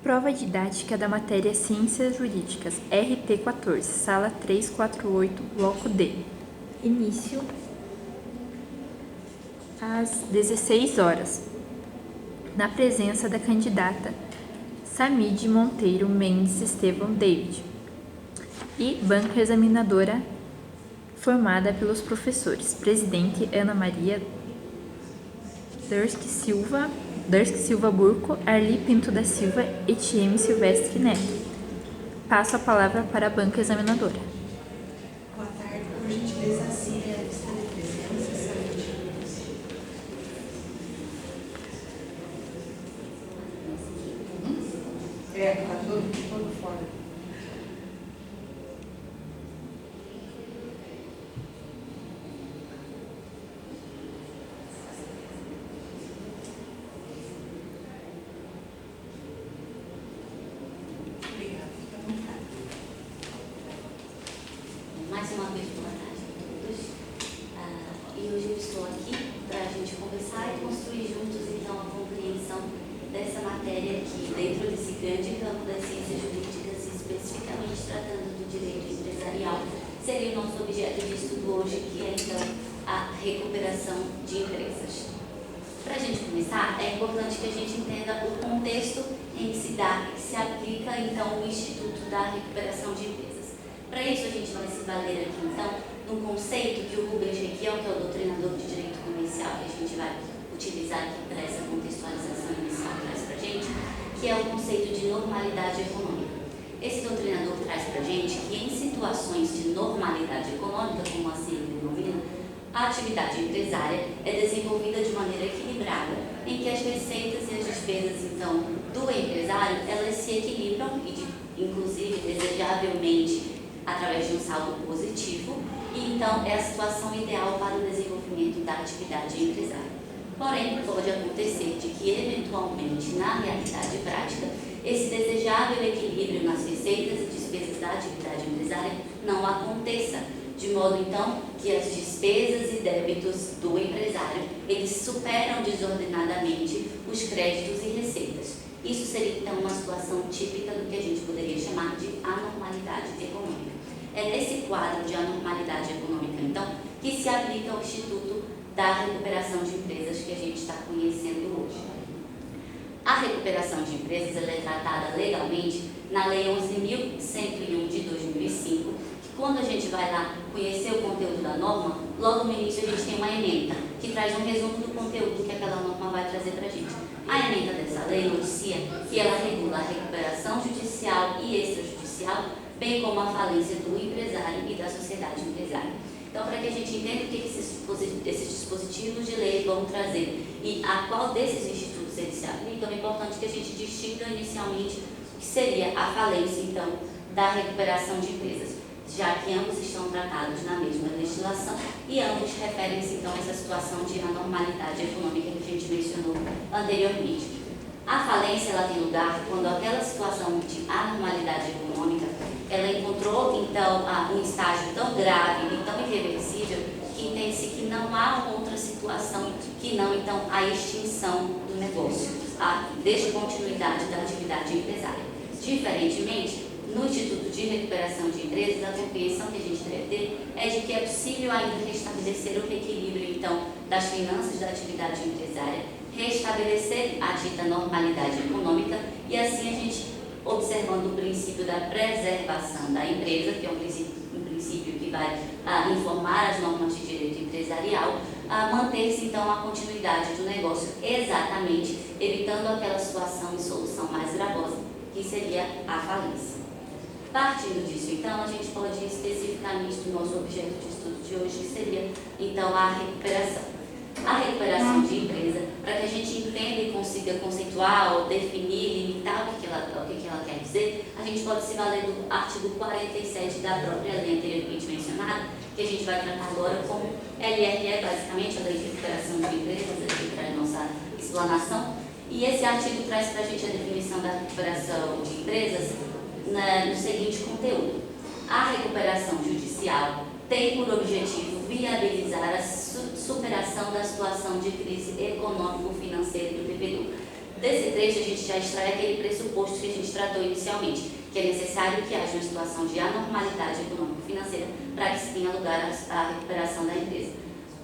Prova didática da matéria Ciências Jurídicas, RT14, Sala 348, Bloco D. Início às 16 horas. Na presença da candidata Sammidy, Monteiro, Mendes, Estevão, David. E banca examinadora formada pelos professores. Presidente Anamaria, Durski, Silva, Burko, Arli, Pinto da Silva e Thieme, Silvestri, Netto. Passo a palavra para a banca examinadora. Boa tarde, por gentileza, assine a lista de presença. Está todo fora. Mais uma vez, boa tarde a todos. E hoje eu estou aqui para a gente conversar e construir juntos, então, a compreensão dessa matéria que, dentro desse grande campo das ciências jurídicas, especificamente tratando do direito empresarial, seria o nosso objeto de estudo hoje, que é, então, a recuperação de empresas. Para a gente começar, é importante que a gente entenda o contexto em que se aplica, então, o Instituto da Recuperação de Empresas. Para isso, a gente vai se valer aqui, então, num conceito que o Rubens Requiel, que é o doutrinador de direito comercial, que a gente vai utilizar aqui para essa contextualização inicial, traz para a gente, que é o conceito de normalidade econômica. Esse doutrinador traz para a gente que, em situações de normalidade econômica, como assim ele denomina, a atividade empresária é desenvolvida de maneira equilibrada, em que as receitas e as despesas, então, do empresário, elas se equilibram e, inclusive, desejavelmente, através de um saldo positivo, e então é a situação ideal para o desenvolvimento da atividade empresária. Porém, pode acontecer de que, eventualmente, na realidade prática, esse desejável equilíbrio nas receitas e despesas da atividade empresária não aconteça, de modo, então, que as despesas e débitos do empresário, eles superam desordenadamente os créditos e receitas. Isso seria, então, uma situação típica do que a gente poderia chamar de anormalidade econômica. É nesse quadro de anormalidade econômica, então, que se aplica o Instituto da Recuperação de Empresas que a gente está conhecendo hoje. A recuperação de empresas ela é tratada legalmente na Lei 11.101 de 2005, que quando a gente vai lá conhecer o conteúdo da norma, logo no início a gente tem uma ementa, que traz um resumo do conteúdo que aquela norma vai trazer para a gente. A ementa dessa lei noticia que ela regula a recuperação judicial e extrajudicial, bem como a falência do empresário e da sociedade empresária. Então, para que a gente entenda o que esses dispositivos de lei vão trazer e a qual desses institutos eles se aplicam, é importante que a gente distinga inicialmente o que seria a falência, então, da recuperação de empresas, já que ambos estão tratados na mesma legislação e ambos referem-se, então, a essa situação de anormalidade econômica que a gente mencionou anteriormente. A falência ela tem lugar quando aquela situação de anormalidade econômica ela encontrou, então, um estágio tão grave e tão irreversível que entende-se que não há outra situação que não, então, a extinção do negócio, a descontinuidade da atividade empresária. Diferentemente, no Instituto de Recuperação de Empresas, a compreensão que a gente deve ter é de que é possível ainda restabelecer o reequilíbrio, então, das finanças da atividade empresária, restabelecer a dita normalidade econômica e assim a gente, observando o princípio da preservação da empresa, que é um princípio que vai informar as normas de direito empresarial, manter-se então a continuidade do negócio, exatamente evitando aquela situação e solução mais gravosa, que seria a falência. Partindo disso, então, a gente pode ir especificamente do nosso objeto de estudo de hoje, que seria, então, a recuperação. A recuperação de empresa, para que a gente entenda e consiga conceituar, definir, limitar o que ela quer dizer, a gente pode se valer do artigo 47 da própria lei anteriormente mencionada, que a gente vai tratar agora como LRE, basicamente, a Lei de Recuperação de Empresas, aqui para a nossa explanação. E esse artigo traz para a gente a definição da recuperação de empresas no seguinte conteúdo: a recuperação judicial tem por objetivo viabilizar a superação da situação de crise econômico-financeira do devedor, Desse trecho, a gente já extrai aquele pressuposto que a gente tratou inicialmente, que é necessário que haja uma situação de anormalidade econômico-financeira para que se tenha lugar à recuperação da empresa.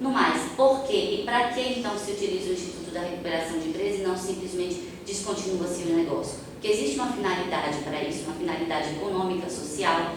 No mais, por quê e para que então se utiliza o Instituto da Recuperação de Empresa e não simplesmente descontinua-se o negócio? Porque existe uma finalidade para isso, uma finalidade econômica, social,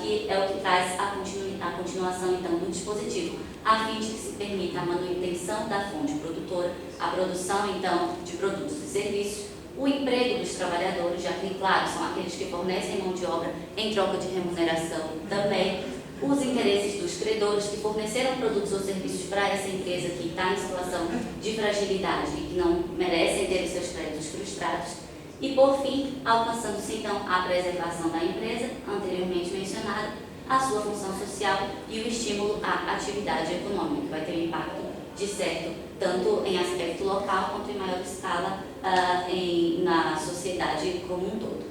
que é o que traz a continuação então do dispositivo, a fim de que se permita a manutenção da fonte produtora, a produção então de produtos e serviços, o emprego dos trabalhadores, já que, claro, são aqueles que fornecem mão de obra em troca de remuneração também, os interesses dos credores que forneceram produtos ou serviços para essa empresa que está em situação de fragilidade e que não merecem ter os seus créditos frustrados, e, por fim, alcançando-se então a preservação da empresa, anteriormente mencionada, a sua função social e o estímulo à atividade econômica, que vai ter um impacto, de certo, tanto em aspecto local quanto em maior escala na sociedade como um todo.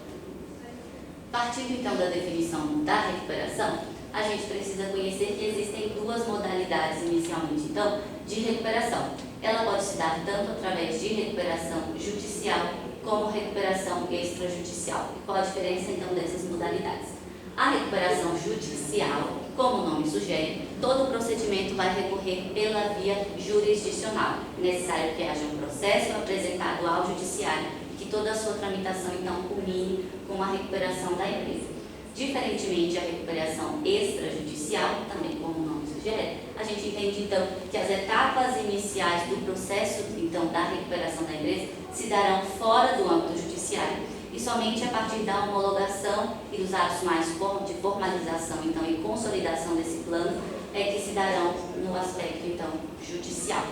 Partindo então da definição da recuperação, a gente precisa conhecer que existem duas modalidades inicialmente então de recuperação. Ela pode se dar tanto através de recuperação judicial como recuperação extrajudicial. E qual a diferença então dessas modalidades? A recuperação judicial, como o nome sugere, todo o procedimento vai recorrer pela via jurisdicional. É necessário que haja um processo apresentado ao judiciário e que toda a sua tramitação então culmine com a recuperação da empresa. Diferentemente, a recuperação extrajudicial, também como o nome sugere, a gente entende então que as etapas iniciais do processo então da recuperação da empresa se darão fora do âmbito judiciário e somente a partir da homologação e dos atos mais de formalização então e consolidação desse plano é que se darão no aspecto então judicial.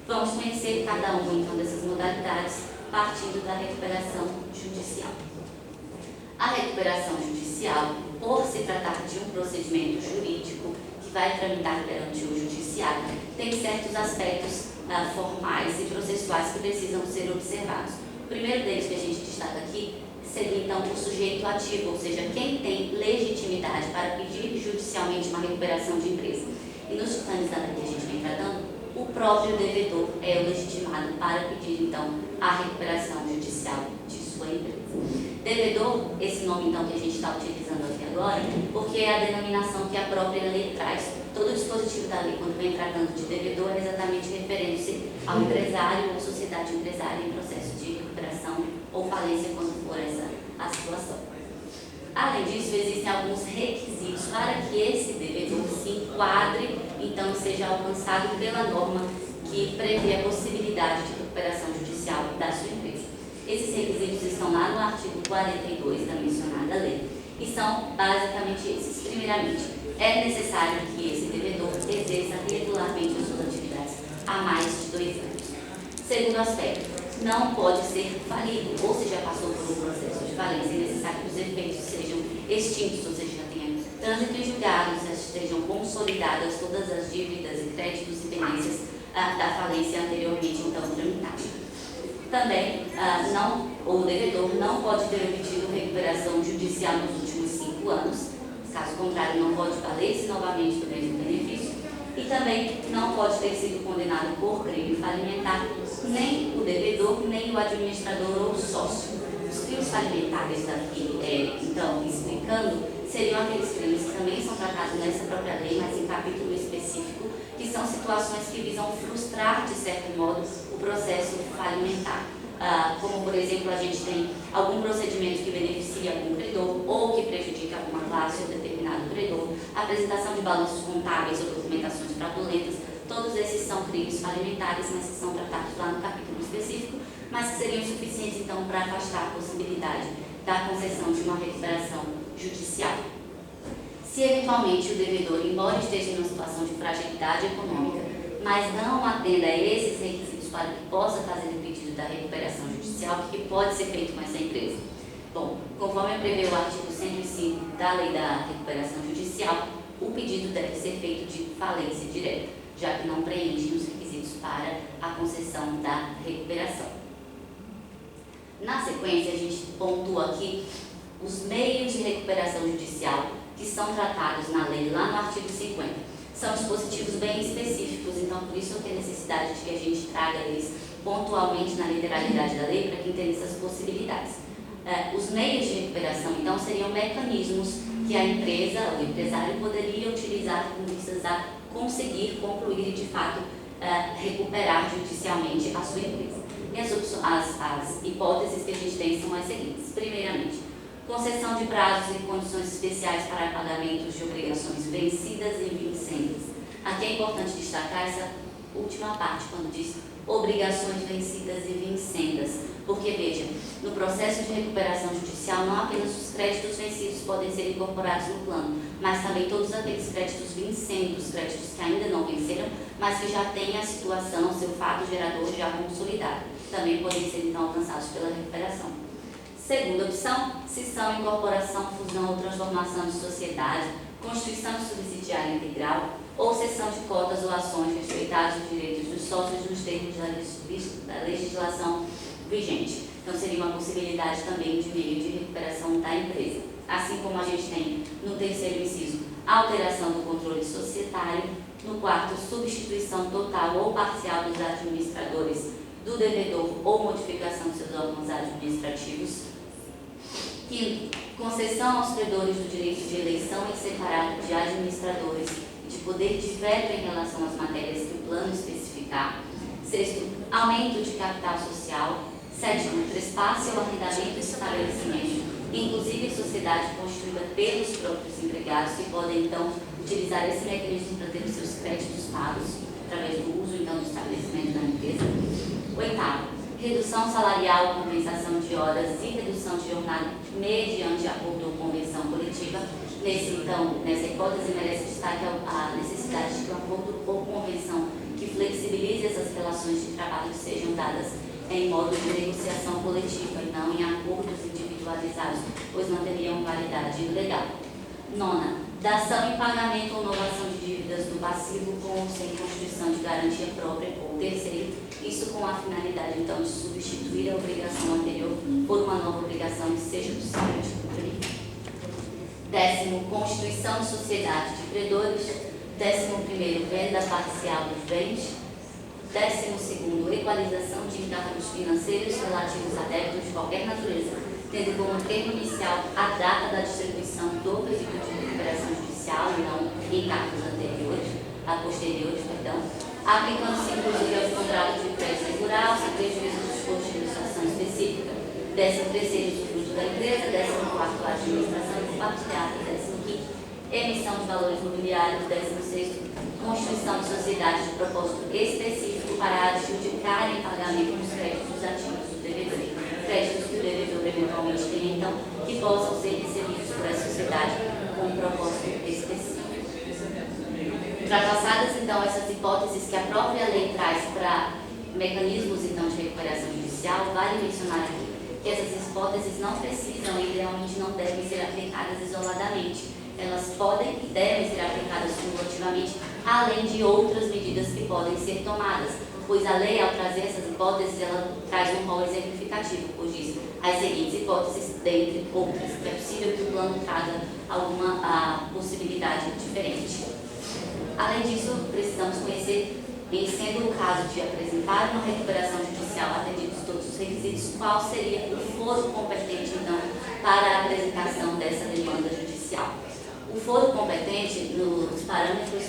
Vamos conhecer cada uma então dessas modalidades partindo da recuperação judicial. A recuperação judicial, por se tratar de um procedimento jurídico que vai tramitar perante o judiciário, tem certos aspectos formais e processuais que precisam ser observados. O primeiro deles que a gente destaca aqui seria então o sujeito ativo, ou seja, quem tem legitimidade para pedir judicialmente uma recuperação de empresa. E nos titãs da lei que a gente vem tratando, o próprio devedor é o legitimado para pedir então a recuperação judicial de sua empresa. Devedor, esse nome então que a gente está utilizando aqui agora, porque é a denominação que a própria lei traz. Todo o dispositivo da lei, quando vem tratando de devedor, é exatamente referente-se ao empresário ou sociedade empresária em processo de recuperação ou falência, quando for essa a situação. Além disso, existem alguns requisitos para que esse devedor se enquadre, então seja alcançado pela norma que prevê a possibilidade de recuperação judicial da sua empresa. Esses requisitos estão lá no artigo 42 da mencionada lei e são basicamente esses. Primeiramente, é necessário que esse devedor exerça regularmente as suas atividades há mais de 2 anos. Segundo aspecto, não pode ser falido, ou se já passou por um processo de falência, é necessário que os efeitos sejam extintos, ou seja, já tenha trânsito em julgados, estejam consolidadas todas as dívidas e créditos e pendências da falência anteriormente então tramitadas. Também, o devedor não pode ter obtido recuperação judicial nos últimos 5 anos, caso contrário, não pode valer-se novamente do mesmo benefício, e também não pode ter sido condenado por crime falimentar nem o devedor, nem o administrador ou sócio. Os crimes falimentares daqui, então, explicando, seriam aqueles crimes que também são tratados nessa própria lei, mas em capítulo específico, que são situações que visam frustrar, de certo modo, o processo falimentar. Como, por exemplo, a gente tem algum procedimento que beneficia algum credor ou que prejudica alguma classe ou determinado credor, apresentação de balanços contábeis ou documentações fraudulentas, todos esses são crimes falimentares, mas que são tratados lá no capítulo específico, mas que seriam suficientes, então, para afastar a possibilidade da concessão de uma recuperação judicial. Se eventualmente o devedor, embora esteja em uma situação de fragilidade econômica, mas não atenda a esses requisitos para que possa fazer o pedido da recuperação judicial, o que pode ser feito com essa empresa? Bom, conforme prevê o artigo 105 da Lei da Recuperação Judicial, o pedido deve ser feito de falência direta, já que não preenche os requisitos para a concessão da recuperação. Na sequência, a gente pontua aqui os meios de recuperação judicial que são tratados na lei lá no artigo 50. São dispositivos bem específicos, então por isso tem necessidade de que a gente traga eles pontualmente na literalidade da lei para que entenda essas possibilidades. Os meios de recuperação, então, seriam mecanismos que a empresa, o empresário, poderia utilizar com vistas a conseguir concluir e, de fato, recuperar judicialmente a sua empresa. E as hipóteses que a gente tem são as seguintes. Primeiramente, concessão de prazos e condições especiais para pagamentos de obrigações vencidas e vincendas. Aqui é importante destacar essa última parte, quando diz obrigações vencidas e vincendas, porque, veja, no processo de recuperação judicial, não apenas os créditos vencidos podem ser incorporados no plano, mas também todos aqueles créditos vincendos, créditos que ainda não venceram, mas que já têm a situação, seu fato gerador já consolidado, também podem ser, então, alcançados pela recuperação. Segunda opção, cisão, incorporação, fusão ou transformação de sociedade, constituição de subsidiária integral ou cessão de cotas ou ações respeitados os direitos dos sócios nos termos da legislação vigente. Então, seria uma possibilidade também de meio de recuperação da empresa. Assim como a gente tem no terceiro inciso, alteração do controle societário, no quarto, substituição total ou parcial dos administradores do devedor ou modificação de seus órgãos administrativos. Quinto, concessão aos credores do direito de eleição em separado de administradores e de poder de veto em relação às matérias que o plano especificar. Sexto, aumento de capital social. Sétimo, trespasse ou arrendamento de estabelecimento, inclusive sociedade constituída pelos próprios empregados, que podem, então, utilizar esse mecanismo para ter os seus créditos pagos, através do uso, então, do estabelecimento da empresa. Oitavo, redução salarial, compensação de horas e redução de jornada mediante acordo ou convenção coletiva. Nessa hipótese, merece destaque a necessidade de que um acordo ou convenção que flexibilize essas relações de trabalho sejam dadas em modo de negociação coletiva e não em acordos individualizados, pois não teriam validade legal. Nona, dação em pagamento ou novação de dívidas do passivo com ou sem constituição de garantia própria ou terceiro, isso com a finalidade, então, de substituir a obrigação anterior por uma nova obrigação que seja possível de cumprir. Décimo, constituição de sociedade de credores. 11º, venda parcial dos bens. 12º, equalização de encargos financeiros relativos a débitos de qualquer natureza, tendo como termo inicial a data da distribuição do pedido de recuperação judicial e não encargos posteriores, aplicando-se inclusive ao contrato de crédito rural, sem prejuízo do disposto de legislação específica. 13º, usufruto da empresa. 14º, administração compartilhada. 15º, emissão de valores imobiliários. 16º, constituição de sociedade de propósito específico para adjudicar em pagamento dos créditos ativos do devedor. Créditos que o devedor eventualmente tem, então, que possam ser recebidos por essa sociedade com um propósito específico. Ultrapassadas, então, essas hipóteses que a própria lei traz para mecanismos, então, de recuperação judicial, vale mencionar aqui que essas hipóteses não precisam e realmente não devem ser aplicadas isoladamente. Elas podem e devem ser aplicadas cumulativamente, além de outras medidas que podem ser tomadas, pois a lei, ao trazer essas hipóteses, ela traz um rol exemplificativo, pois diz as seguintes hipóteses, dentre outras, que é possível que o plano traga alguma possibilidade diferente. Além disso, precisamos conhecer, em sendo o caso de apresentar uma recuperação judicial atendidos todos os requisitos, qual seria o foro competente, então, para a apresentação dessa demanda judicial. O foro competente, nos parâmetros,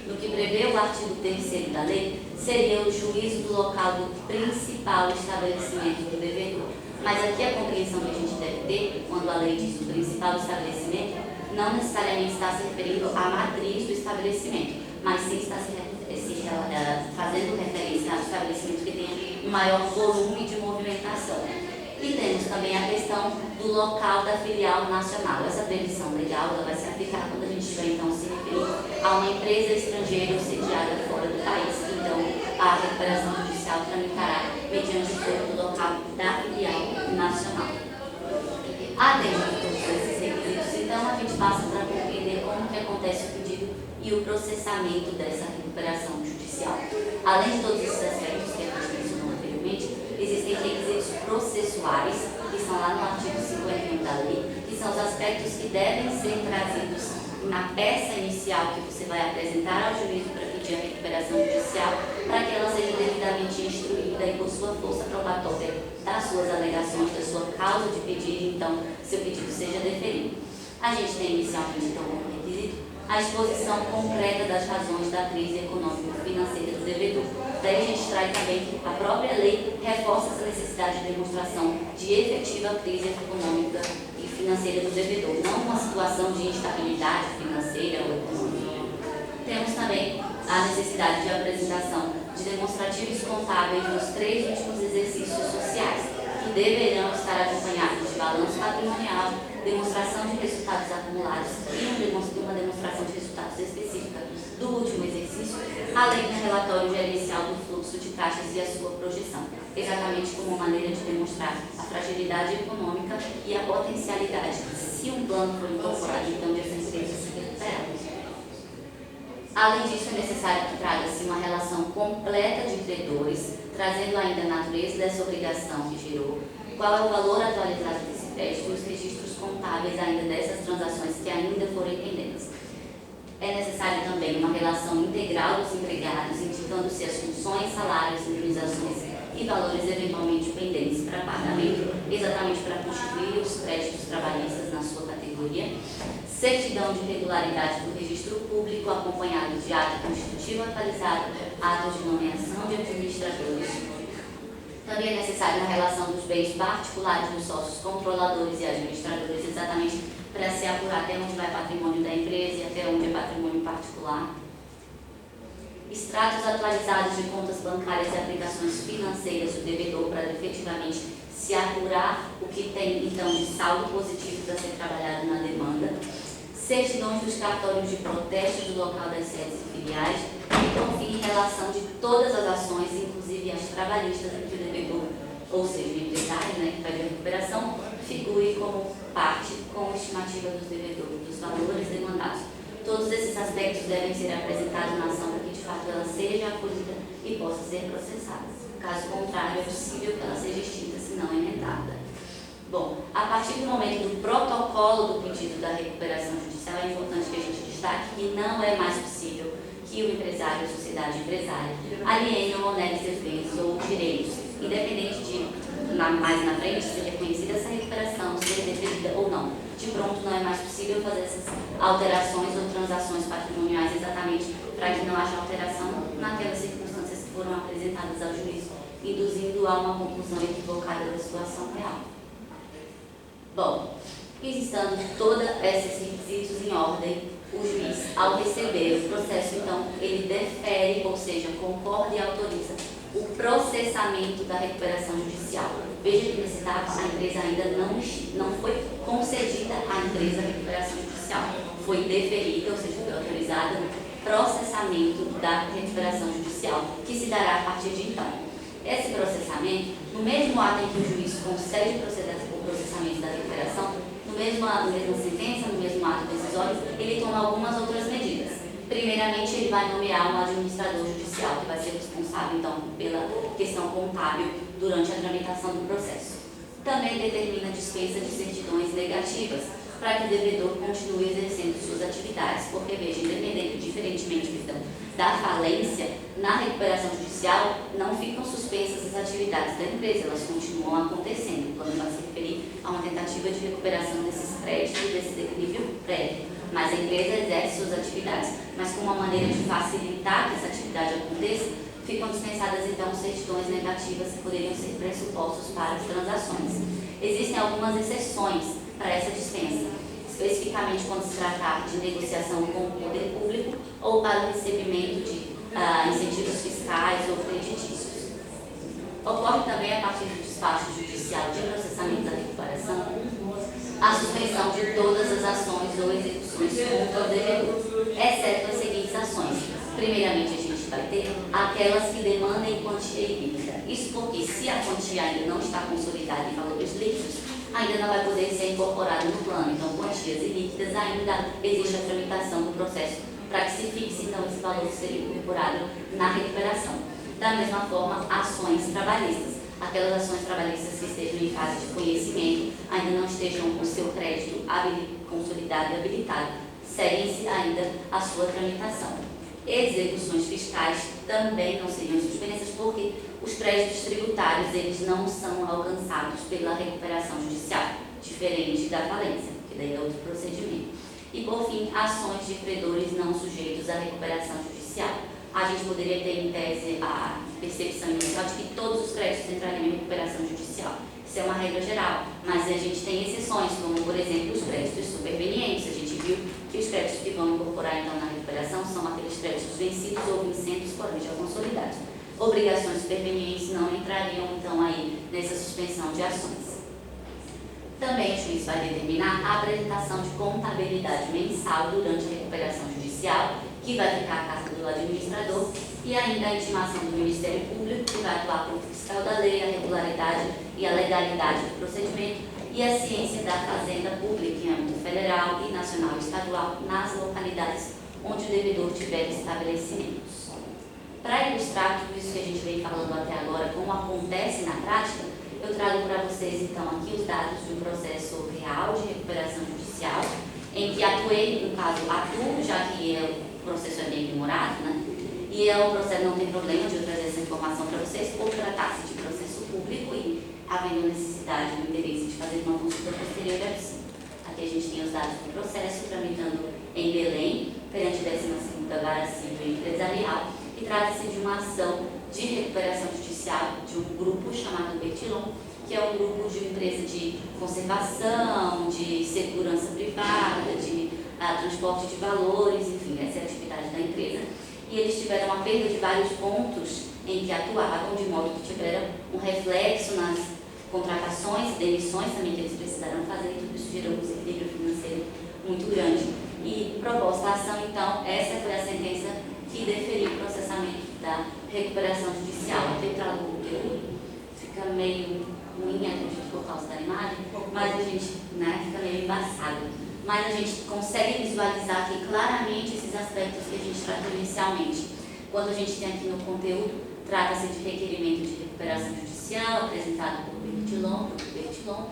no que prevê o artigo 3º da lei, seria o juízo do local do principal estabelecimento do devedor. Mas aqui a compreensão que a gente deve ter, quando a lei diz o principal estabelecimento, não necessariamente está se referindo à matriz do estabelecimento, mas sim está fazendo referência ao estabelecimento que tenha um maior volume de movimentação. E temos também a questão do local da filial nacional. Essa previsão legal ela vai se aplicar quando a gente estiver, então, se referir a uma empresa estrangeira sediada fora do país. Então, a recuperação judicial tramitará mediante o foro do local da filial nacional. Atendendo todos esses requisitos, então, a gente passa para compreender como que acontece o pedido e o processamento dessa recuperação judicial. Além de todos esses aspectos que a gente mencionou anteriormente, existem requisitos processuais, que são lá no artigo 51 da lei, que são os aspectos que devem ser trazidos na peça inicial que você vai apresentar ao juízo para pedir a recuperação judicial para que ela seja devidamente instruída e por sua força probatória das suas alegações, da sua causa de pedido, então, seu pedido seja deferido. A gente tem inicialmente, então, como requisito, a exposição concreta das razões da crise econômico-financeira do devedor. Daí a gente traz também que a própria lei reforça essa necessidade de demonstração de efetiva crise econômica e financeira do devedor, não uma situação de instabilidade financeira ou econômica. Temos também a necessidade de apresentação de demonstrativos contábeis nos 3 últimos exercícios sociais, que deverão estar acompanhados de balanço patrimonial, demonstração de resultados acumulados e uma demonstração de resultados específica do último exercício, além do relatório gerencial do fluxo de caixas e a sua projeção, exatamente como maneira de demonstrar a fragilidade econômica e a potencialidade, se um plano for incorporado, então, de essa empresa se recuperar. Além disso, é necessário que traga-se uma relação completa de credores, trazendo ainda a natureza dessa obrigação que gerou, qual é o valor atualizado desse crédito e os registros contábeis ainda dessas transações que ainda foram pendentes. É necessário também uma relação integral dos empregados, indicando-se as funções, salários, indenizações e valores eventualmente pendentes para pagamento, exatamente para constituir os créditos trabalhistas na sua categoria. Certidão de regularidade do registro público, acompanhado de ato constitutivo atualizado, ato de nomeação de administradores. Também é necessário a relação dos bens particulares dos sócios controladores e administradores, exatamente para se apurar até onde vai patrimônio da empresa e até onde é patrimônio particular. Extratos atualizados de contas bancárias e aplicações financeiras do devedor para efetivamente se apurar o que tem, então, de saldo positivo para ser trabalhado na demanda. Certidões dos cartórios de protesto do local das sedes e filiais, e, por fim, relação de todas as ações, inclusive as trabalhistas, em que o devedor, ou seja, o empresário, né, que pede a recuperação, figure como parte com estimativa dos devedores, dos valores demandados. Todos esses aspectos devem ser apresentados na ação para que, de fato, ela seja acolhida e possa ser processada. Caso contrário, é possível que ela seja extinta, se não emendada. Bom, a partir do momento do protocolo do pedido da recuperação judicial, é importante que a gente destaque que não é mais possível que o empresário, a sociedade empresária, alienem ou negue seus bens ou direitos, independente de, mais na frente, ser reconhecida essa recuperação, ser deferida ou não. De pronto, não é mais possível fazer essas alterações ou transações patrimoniais exatamente para que não haja alteração naquelas circunstâncias que foram apresentadas ao juiz, induzindo a uma conclusão equivocada da situação real. Bom, estando todos esses requisitos em ordem, o juiz, ao receber o processo, então, ele defere, ou seja, concorda e autoriza o processamento da recuperação judicial. Veja que nessa etapa a empresa ainda não foi concedida à empresa a recuperação judicial. Foi deferida, ou seja, foi autorizada o processamento da recuperação judicial, que se dará a partir de então. Esse processamento, no mesmo ato em que o juiz concede o processamento da recuperação, na mesma sentença, no mesmo ato decisório, ele toma algumas outras medidas. Primeiramente, ele vai nomear um administrador judicial, que vai ser responsável, então, pela questão contábil durante a tramitação do processo. Também determina a dispensa de certidões negativas, para que o devedor continue exercendo suas atividades, porque, veja, diferentemente da falência, na recuperação judicial não ficam suspensas as atividades da empresa, elas continuam acontecendo. O plano vai se referir a uma tentativa de recuperação desses créditos, desse declínio prévio. Mas a empresa exerce suas atividades, mas com uma maneira de facilitar que essa atividade aconteça, ficam dispensadas então certidões negativas que poderiam ser pressupostos para as transações. Existem algumas exceções para essa dispensa, especificamente quando se tratar de negociação com o poder público ou para o recebimento de incentivos fiscais ou creditícios. Ocorre também, a partir do despacho judicial de processamento da recuperação, a suspensão de todas as ações ou execuções contra o devedor, exceto as seguintes ações. Primeiramente, a gente vai ter aquelas que demandem quantia ilíquida. Isso porque, se a quantia ainda não está consolidada em valores líquidos, ainda não vai poder ser incorporado no plano. Então, quantias ilíquidas, ainda existe a tramitação do processo para que se fixe, então, esse valor seria incorporado na recuperação. Da mesma forma, ações trabalhistas. Aquelas ações trabalhistas que estejam em fase de conhecimento, ainda não estejam com seu crédito consolidado e habilitado, seguem-se ainda a sua tramitação. Execuções fiscais também não seriam suspensas, porque os créditos tributários eles não são alcançados pela recuperação judicial, diferente da falência, que daí é outro procedimento. E, por fim, ações de credores não sujeitos à recuperação judicial. A gente poderia ter, em tese, a percepção inicial de que todos os créditos entrariam em recuperação judicial. Isso é uma regra geral, mas a gente tem exceções, como, por exemplo, os créditos supervenientes. A gente viu que os créditos que vão incorporar, então, na recuperação são aqueles créditos vencidos ou vincendos, porém já consolidados. Obrigações supervenientes não entrariam, então, aí nessa suspensão de ações. Também o juiz vai determinar a apresentação de contabilidade mensal durante a recuperação judicial, que vai ficar a cargo do administrador, e ainda a intimação do Ministério Público, que vai atuar como fiscal da lei, a regularidade e a legalidade do procedimento, e a ciência da fazenda pública em âmbito federal e nacional e estadual nas localidades onde o devedor tiver estabelecimentos. Para ilustrar tudo isso que a gente vem falando até agora, como acontece na prática, eu trago para vocês, então, aqui os dados de um processo real de recuperação judicial, em que atuei, no caso, atuo, já que o processo é bem demorado, né? E o processo não tem problema de eu trazer essa informação para vocês, por tratar-se de processo público e havendo necessidade ou interesse de fazer uma consulta posterior é possível. Aqui a gente tem os dados do processo, tramitando em Belém, perante a 12ª Vara Civil Empresarial, e trata-se de uma ação de recuperação judicial de um grupo chamado Bertilon, que é um grupo de empresa de conservação, de segurança privada, de transporte de valores, enfim, essa é a atividade da empresa. E eles tiveram uma perda de vários pontos em que atuavam, de modo que tiveram um reflexo nas contratações, demissões também que eles precisaram fazer, e tudo isso gerou um desequilíbrio financeiro muito grande. E proposta a ação, então, essa foi a sentença que deferiu o processamento da recuperação judicial. Aqui eu trago o conteúdo, fica meio ruim, acredito, por causa da imagem, mas a gente, né, fica meio embaçado. Mas a gente consegue visualizar aqui claramente esses aspectos que a gente tratou inicialmente. Quando a gente tem aqui no conteúdo, trata-se de requerimento de recuperação judicial apresentado por Bertilon,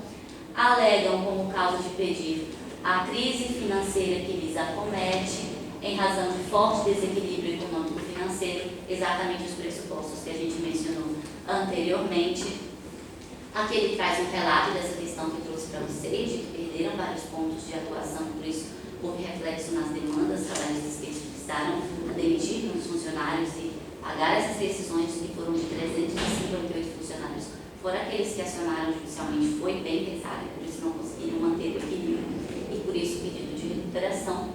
alegam como causa de pedir a crise financeira que lhes acomete, em razão de forte desequilíbrio econômico-financeiro, exatamente os pressupostos que a gente mencionou anteriormente. Aqui ele traz um relato dessa questão que eu trouxe para vocês, de que perderam vários pontos de atuação, por isso houve reflexo nas demandas trabalhistas que eles precisaram demitir muitos funcionários e pagar essas rescisões, que foram de 358 funcionários, fora aqueles que acionaram judicialmente, foi bem pesado, por isso não conseguiram manter o equilíbrio e por isso o pedido de recuperação.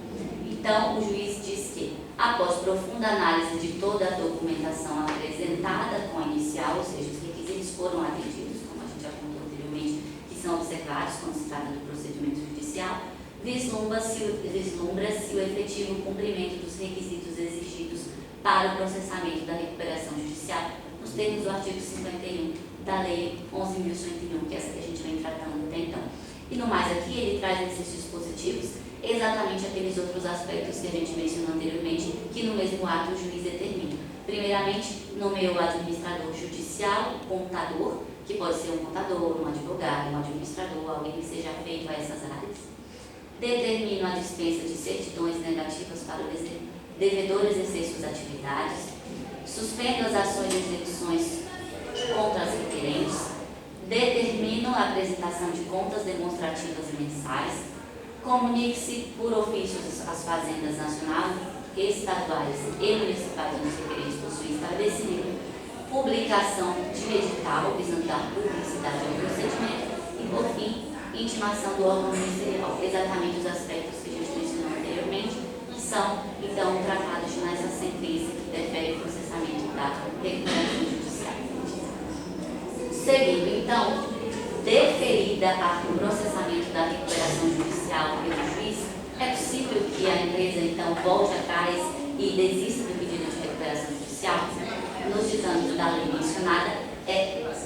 Então, o juiz diz que, após profunda análise de toda a documentação apresentada com a inicial, ou seja, os requisitos foram atendidos, como a gente apontou anteriormente, que são observados quando se trata do procedimento judicial, vislumbra-se o efetivo cumprimento dos requisitos exigidos para o processamento da recuperação judicial, nos termos do artigo 51 da Lei 11.101, que é essa que a gente vem tratando até então. E no mais aqui, ele traz esses dispositivos, exatamente aqueles outros aspectos que a gente mencionou anteriormente, que no mesmo ato o juiz determina. Primeiramente, nomeou o administrador judicial, contador, que pode ser um contador, um advogado, um administrador, alguém que seja afeito a essas áreas. Determina a dispensa de certidões negativas para o devedor exercer suas atividades. Suspenda as ações de execuções contra as requerentes. Determina a apresentação de contas demonstrativas mensais. Comunique-se por ofício às fazendas nacionais, estaduais e municipais onde os requerentes possuem estabelecimento, publicação de edital visando dar publicidade ao procedimento e, por fim, intimação do órgão ministerial, exatamente os aspectos que a gente mencionou anteriormente, que são, então, tratados nessa sentença que defere o processamento da recuperação judicial. Seguindo, então, deferida o processamento da recuperação judicial pelo juiz, é possível que a empresa, então, volte atrás e desista do pedido de recuperação judicial? Nos ditames da lei mencionada,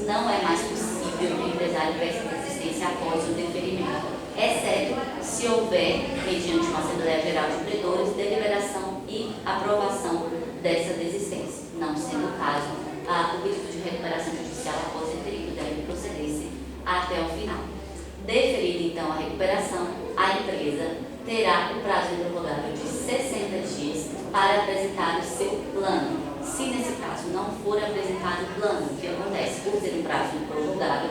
não é mais possível que o empresário preste resistência após o deferimento, exceto se houver, mediante uma Assembleia Geral de Credores, deliberação e aprovação dessa desistência. Não sendo o caso, o pedido de recuperação judicial após o deferido deve proceder-se até o final. Deferida, então, a recuperação, a empresa terá o prazo prorrogável de 60 dias para apresentar o seu plano, Se nesse prazo não for apresentado o plano, o que acontece? Por ser um prazo prorrogado,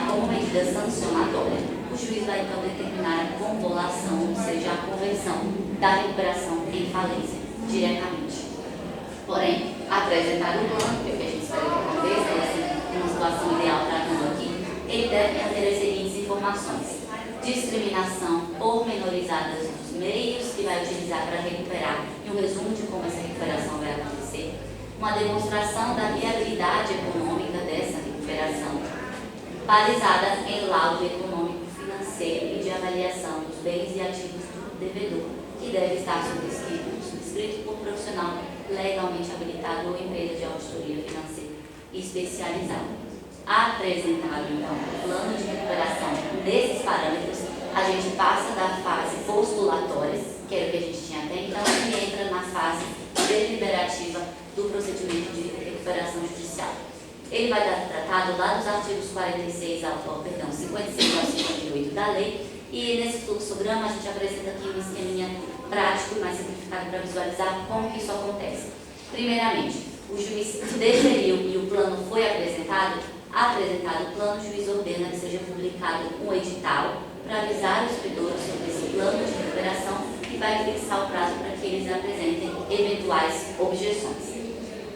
como medida sancionatória, o juiz vai então determinar a convolução, ou seja, a conversão da recuperação em falência diretamente. Porém, apresentado o plano, que a gente espera que aconteça, uma situação ideal tratando aqui, ele deve conter as seguintes informações: discriminação pormenorizada dos meios que vai utilizar para recuperar e um resumo de como essa recuperação vai acontecer, uma demonstração da viabilidade econômica dessa recuperação, balizada em laudo econômico financeiro e de avaliação dos bens e ativos do devedor, que deve estar subscrito por profissional legalmente habilitado ou empresa de auditoria financeira especializada. Apresentado, então, o plano de recuperação nesses parâmetros, a gente passa da fase postulatória, que era o que a gente tinha até então, e entra na fase deliberativa do procedimento de recuperação judicial. Ele vai dar tratado lá dos artigos 56 56 ao 58 da lei, e nesse fluxograma a gente apresenta aqui um esqueminha prático e mais simplificado para visualizar como que isso acontece. Primeiramente, o juiz deferiu e o plano foi apresentado o plano, o juiz ordena que seja publicado um edital para avisar os credores sobre esse plano de recuperação e vai fixar o prazo para que eles apresentem eventuais objeções.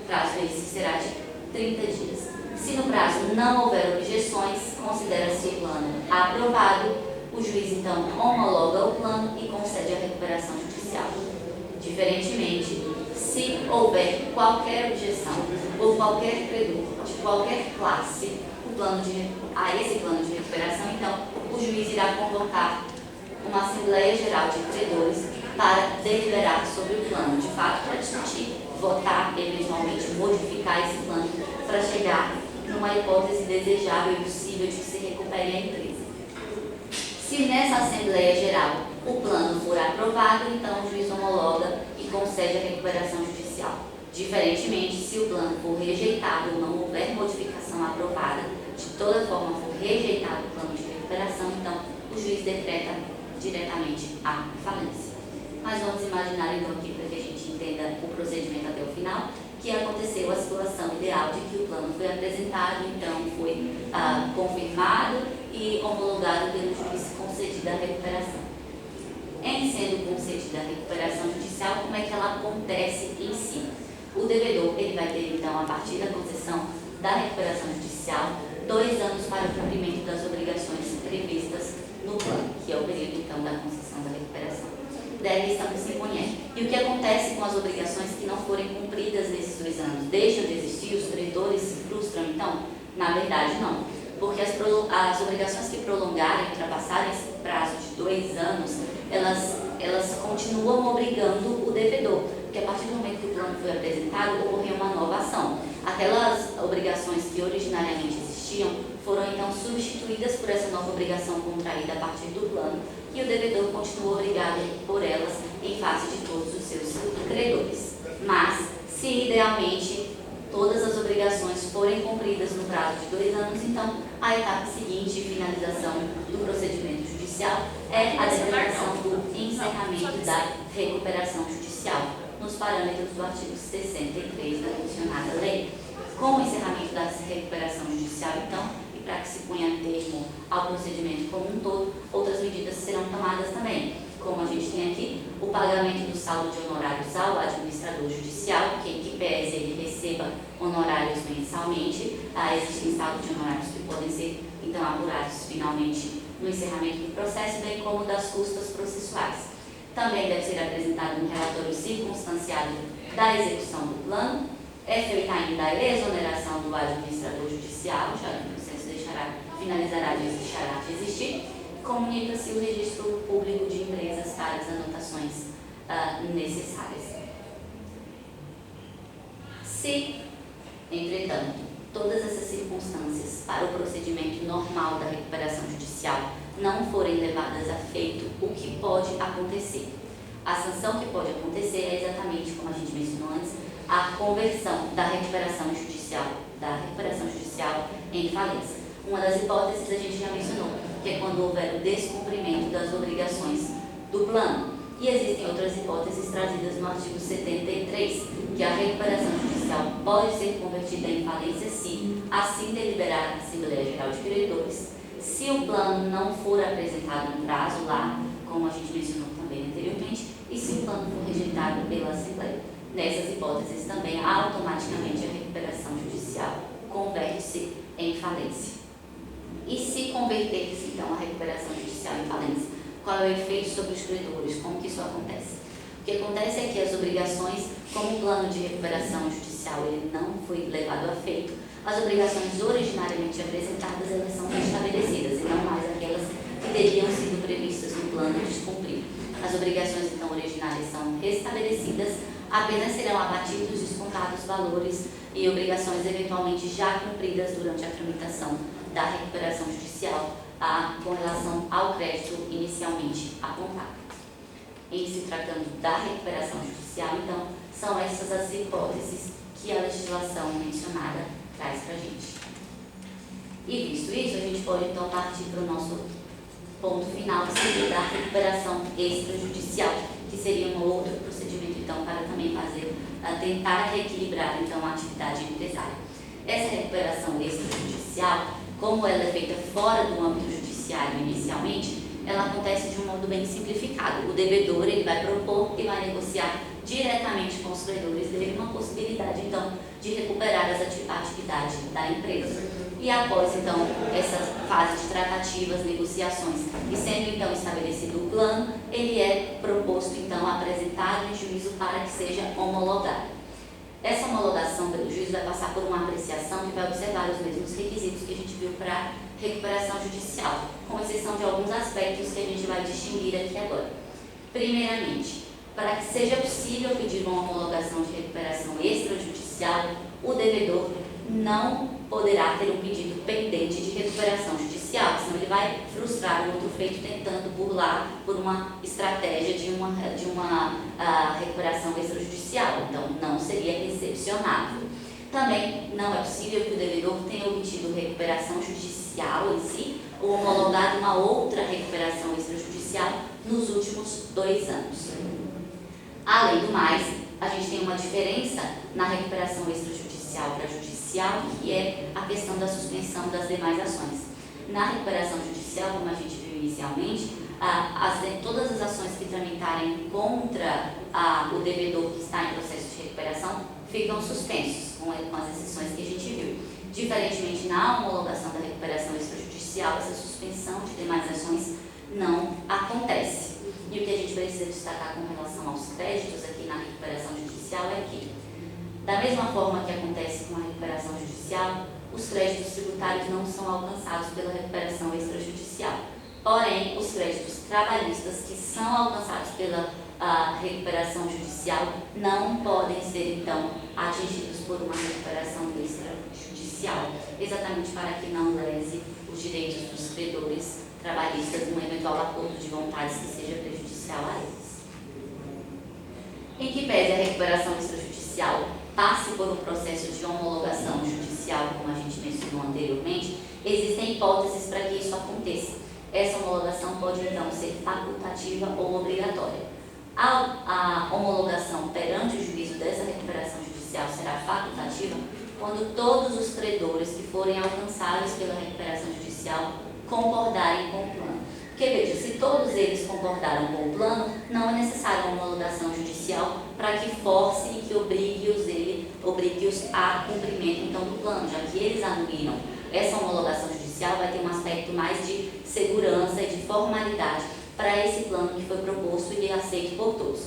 O prazo esse será de 30 dias. Se no prazo não houver objeções, considera-se o plano aprovado. O juiz, então, homologa o plano e concede a recuperação judicial. Diferentemente, se houver qualquer objeção ou qualquer credor de qualquer classe a esse plano de recuperação, então, o juiz irá convocar uma Assembleia Geral de Credores para deliberar sobre o plano, de fato, para discutir, votar, eventualmente modificar esse plano para chegar numa hipótese desejável e possível de que se recupere a empresa. Se nessa Assembleia Geral o plano for aprovado, então o juiz homologa e concede a recuperação judicial. Diferentemente, se o plano for rejeitado ou não houver modificação aprovada, de toda forma for rejeitado o plano de recuperação, então o juiz decreta diretamente a falência. Mas vamos imaginar então aqui, para que a gente entenda o procedimento até o final, que aconteceu a situação ideal de que o plano foi apresentado, então foi confirmado e homologado pelo juiz, concedida a recuperação. Em sendo concedida a recuperação judicial, como é que ela acontece em si? O devedor ele vai ter, então, a partir da concessão da recuperação judicial, 2 anos para o cumprimento das obrigações previstas no plano, que é o período, então, da concessão da recuperação. Deve estar se imponhando. E o que acontece com as obrigações que não forem cumpridas nesses 2 anos? Deixam de existir? Os credores se frustram? Então, na verdade, não. Porque as obrigações que prolongarem, ultrapassarem esse prazo de 2 anos, elas continuam obrigando o devedor. Porque a partir do momento que o plano foi apresentado, ocorreu uma nova ação. Aquelas obrigações que originariamente existiam foram então substituídas por essa nova obrigação contraída a partir do plano, e o devedor continua obrigado por elas em face de todos os seus credores. Mas, se idealmente todas as obrigações forem cumpridas no prazo de 2 anos, então a etapa seguinte de finalização do procedimento judicial é a decretação do encerramento da recuperação judicial, nos parâmetros do artigo 63 da mencionada lei. Com o encerramento da recuperação judicial, então, e para que se ponha termo ao procedimento como um todo, outras medidas serão tomadas também, como a gente tem aqui, o pagamento do saldo de honorários ao administrador judicial, que em que pese ele receba honorários mensalmente, existem saldo de honorários que podem ser, então, apurados finalmente no encerramento do processo, bem como das custas processuais. Também deve ser apresentado um relatório circunstanciado da execução do plano. É feita ainda a exoneração do administrador judicial, já que o processo finalizará de existir. Comunica-se o registro público de empresas para as anotações necessárias. Se, entretanto, todas essas circunstâncias para o procedimento normal da recuperação judicial não forem levadas a feito, o que pode acontecer? A sanção que pode acontecer é exatamente, como a gente mencionou antes, a conversão da recuperação judicial em falência. Uma das hipóteses a gente já mencionou, que é quando houver o descumprimento das obrigações do plano. E existem outras hipóteses trazidas no artigo 73, que a recuperação judicial pode ser convertida em falência se assim deliberar a Assembleia Geral de Credores, se o plano não for apresentado no prazo lá, como a gente mencionou também anteriormente, e se o plano for rejeitado pela Assembleia. Nessas hipóteses também, automaticamente a recuperação judicial converte-se em falência. E se converter-se, então, a recuperação judicial em falência, qual é o efeito sobre os credores? Como que isso acontece? O que acontece é que as obrigações, como o plano de recuperação judicial ele não foi levado a feito, as obrigações originariamente apresentadas elas são restabelecidas e não mais aquelas que teriam sido previstas no plano descumprido. As obrigações, então, originárias são restabelecidas, apenas serão abatidos, descontados valores e obrigações eventualmente já cumpridas durante a tramitação da recuperação judicial com relação ao crédito inicialmente apontado. Em se tratando da recuperação judicial, então, são essas as hipóteses que a legislação mencionada traz para a gente. E visto isso, a gente pode então partir para o nosso ponto final, que seria da recuperação extrajudicial, que seria um outro procedimento, então, para também tentar reequilibrar, então, a atividade empresária. Essa recuperação extrajudicial, como ela é feita fora do âmbito judiciário inicialmente, ela acontece de um modo bem simplificado. O devedor ele vai propor e vai negociar diretamente com os credores dele uma possibilidade, então, de recuperar as atividades da empresa. E após, então, essa fase de tratativas, negociações, e sendo, então, estabelecido o plano, ele é proposto, então, apresentado em juízo para que seja homologado. Essa homologação pelo juiz vai passar por uma apreciação que vai observar os mesmos requisitos que a gente viu para recuperação judicial, com exceção de alguns aspectos que a gente vai distinguir aqui agora. Primeiramente, para que seja possível pedir uma homologação de recuperação extrajudicial, o devedor não poderá ter um pedido pendente de recuperação judicial, senão ele vai frustrar o outro feito tentando burlar por uma estratégia de uma recuperação extrajudicial. Então, não seria recepcionável. Também não é possível que o devedor tenha obtido recuperação judicial em si ou homologado uma outra recuperação extrajudicial nos últimos 2 anos. Além do mais, a gente tem uma diferença na recuperação extrajudicial para judicial, que é a questão da suspensão das demais ações. Na recuperação judicial, como a gente viu inicialmente, todas as ações que tramitarem contra o devedor que está em processo de recuperação ficam suspensos, com as exceções que a gente viu. Diferentemente, na homologação da recuperação extrajudicial, essa suspensão de demais ações não acontece. E o que a gente precisa destacar com relação aos créditos aqui na recuperação judicial é que, da mesma forma que acontece com a recuperação judicial, os créditos tributários não são alcançados pela recuperação extrajudicial. Porém, os créditos trabalhistas que são alcançados pela recuperação judicial não podem ser, então, atingidos por uma recuperação extrajudicial, exatamente para que não lese os direitos dos credores trabalhistas num eventual acordo de vontades que seja prejudicial a eles. Em que pese a recuperação extrajudicial passe por um processo de homologação judicial, como a gente mencionou anteriormente, existem hipóteses para que isso aconteça. Essa homologação pode, então, ser facultativa ou obrigatória. A homologação perante o juízo dessa recuperação judicial será facultativa quando todos os credores que forem alcançados pela recuperação judicial concordarem com o plano. Porque, veja, se todos eles concordaram com o plano, não é necessária uma homologação judicial para que force e que obrigue-os a cumprimento, então, do plano, já que eles anuíram. Essa homologação judicial vai ter um aspecto mais de segurança e de formalidade para esse plano que foi proposto e aceito por todos.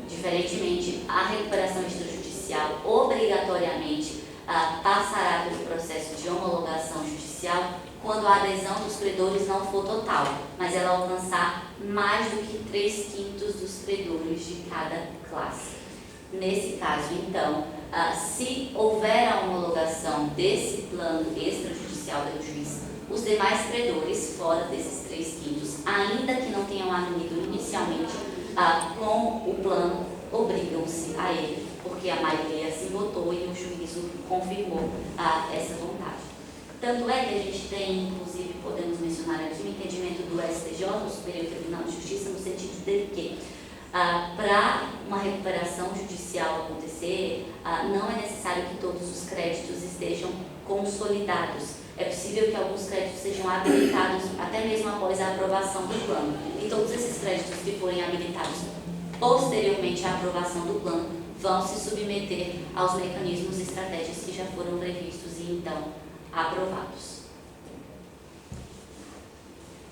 Diferentemente, a recuperação extrajudicial obrigatoriamente passará pelo processo de homologação judicial quando a adesão dos credores não for total, mas ela alcançar mais do que 3/5 dos credores de cada classe. Nesse caso, então, se houver a homologação desse plano extrajudicial pelo juiz, os demais credores, fora desses 3/5, ainda que não tenham anuído inicialmente com o plano, obrigam-se a ele, porque a maioria assim votou e o juízo confirmou essa vontade. Tanto é que a gente tem, inclusive, podemos mencionar aqui o entendimento do STJ, o Superior Tribunal de Justiça, no sentido de que Para uma recuperação judicial acontecer, não é necessário que todos os créditos estejam consolidados. É possível que alguns créditos sejam habilitados até mesmo após a aprovação do plano. E todos esses créditos que forem habilitados posteriormente à aprovação do plano vão se submeter aos mecanismos e estratégias que já foram previstos e então aprovados.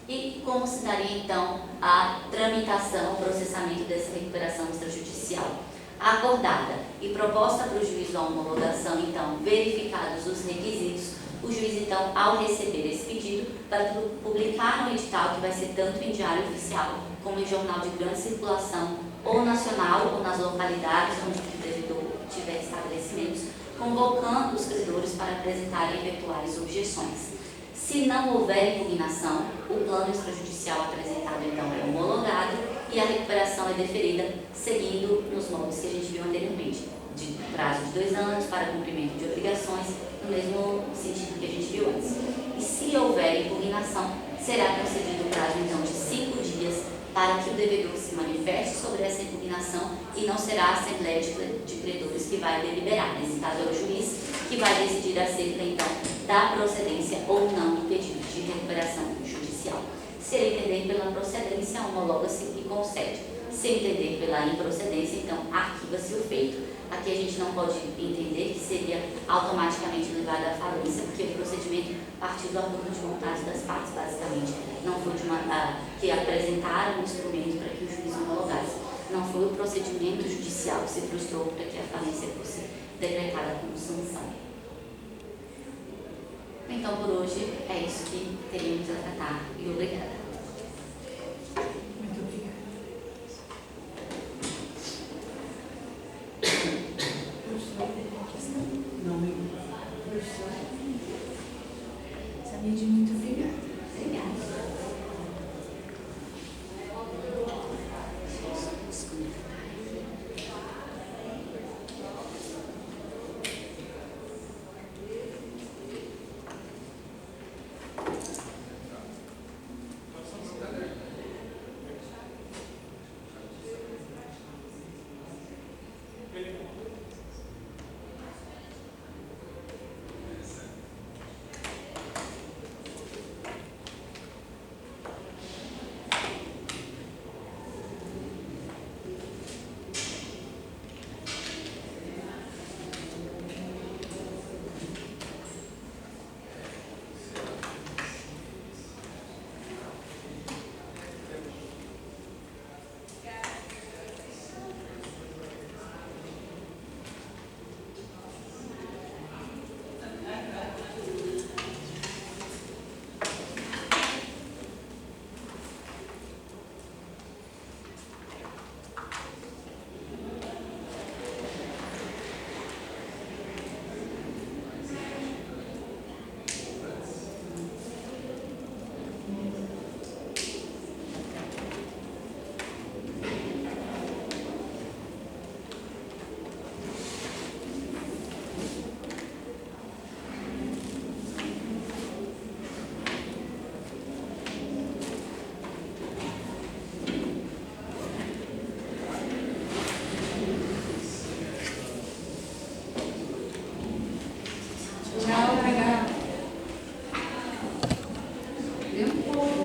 E como se daria então a tramitação, o processamento dessa recuperação extrajudicial? Acordada e proposta para o juiz a homologação, então, verificados os requisitos, o juiz, então, ao receber esse pedido, vai publicar no edital, que vai ser tanto em diário oficial como em jornal de grande circulação, ou nacional, ou nas localidades onde o devedor tiver estabelecimentos, convocando os credores para apresentarem eventuais objeções. Se não houver impugnação, o plano extrajudicial apresentado, então, é homologado e a recuperação é deferida seguindo nos moldes que a gente viu anteriormente, de prazo de 2 anos para cumprimento de obrigações, no mesmo sentido que a gente viu antes. E se houver impugnação, será concedido o prazo, então, de 5 dias para que o devedor se manifeste sobre essa impugnação e não será a Assembleia de Credores que vai deliberar. Nesse caso, é o juiz que vai decidir acerca, então, da procedência ou não do pedido de recuperação judicial. Se ele entender pela procedência, homologa-se e concede. Se entender pela improcedência, então, arquiva-se o feito. Aqui a gente não pode entender que seria automaticamente levado à falência, porque o procedimento partiu do acordo de vontade das partes, basicamente. Não foi de que apresentaram um instrumento para que o juiz homologasse. Não foi o procedimento judicial que se frustrou para que a falência fosse decretada como sanção. Então, por hoje, é isso que teríamos a tratar.